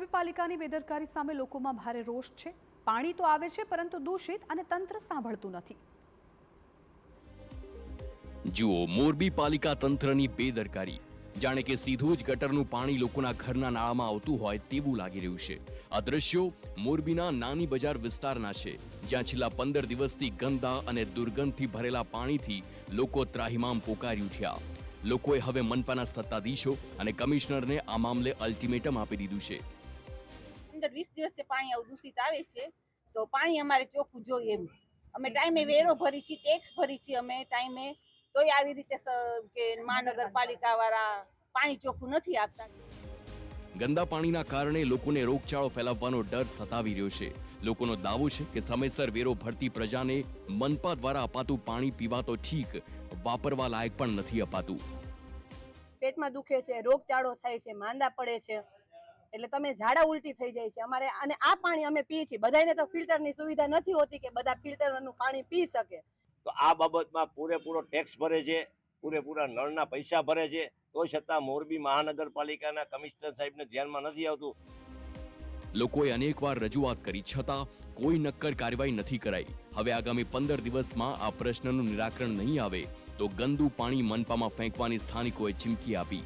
મોરબી પાલિકાની બેદરકારી સામે લોકોમાં ભારે રોષ છે। પાણી તો આવે છે પરંતુ દૂષિત અને તંત્ર સાંભળતું નથી। જુઓ મોરબી પાલિકા તંત્રની બેદરકારી। જાણે કે સીધું જ ગટરનું પાણી લોકોના ઘરના નાળામાં આવતું હોય તેવું લાગી રહ્યું છે। આ દ્રશ્યો મોરબીના નાની બજાર વિસ્તારના છે, જ્યાં છેલ્લા 15 દિવસથી ગંદા અને દુર્ગંધથી ભરેલા પાણીથી લોકો ત્રાહિમામ પોકારી ઉઠ્યા। લોકોએ હવે મનપાના સત્તાધીશો અને કમિશનરને આ મામલે અલ્ટિમેટમ આપી દીધું છે। 15-20 દિવસથી પાણી આવું દૂષિત આવે છે, તો પાણી અમારે ચોખ્ખું જોઈએ એમ। અમે ટાઈમે વેરો ભરી છીએ, ટેક્સ ભરી છીએ અમે ટાઈમે, તોય આવી રીતે કે મહાનગરપાલિકા વાળા પાણી ચોખ્ખું નથી આપતા। ગંદા પાણીના કારણે લોકોને રોગચાળો ફેલાવવાનો ડર સતાવી રહ્યો છે। લોકોનો દાવો છે કે સમયસર વેરો ભરતી પ્રજાને મનપા દ્વારા અપાતું પાણી પીવા તો ઠીક, વાપરવા લાયક પણ નથી અપાતું। પેટમાં દુખે છે, રોગચાળો થાય છે, માંદા પડે છે, એટલે તમે ઝાડા ઉલટી થઈ જાય છે અમારે। અને આ પાણી અમે પીએ છીએ, બધાને તો ફિલ્ટરની સુવિધા નથી હોતી કે બધા ફિલ્ટરનું પાણી પી શકે। તો આ બાબતમાં પૂરેપૂરો ટેક્સ ભરે છે, પૂરેપૂરા નળના પૈસા ભરે છે, તો છતાં મોરબી મહાનગરપાલિકાના કમિશનર સાહેબને ધ્યાનમાં નથી આવતું। લોકોએ અનેકવાર રજૂઆત કરી છતાં કોઈ નક્કર કાર્યવાહી નથી કરાઈ। હવે આગામી 15 દિવસમાં આ પ્રશ્નનું નિરાકરણ નહીં આવે તો ગંદુ પાણી મનપામાં ફેંકવાની સ્થાનિકોએ ચીમકી આપી।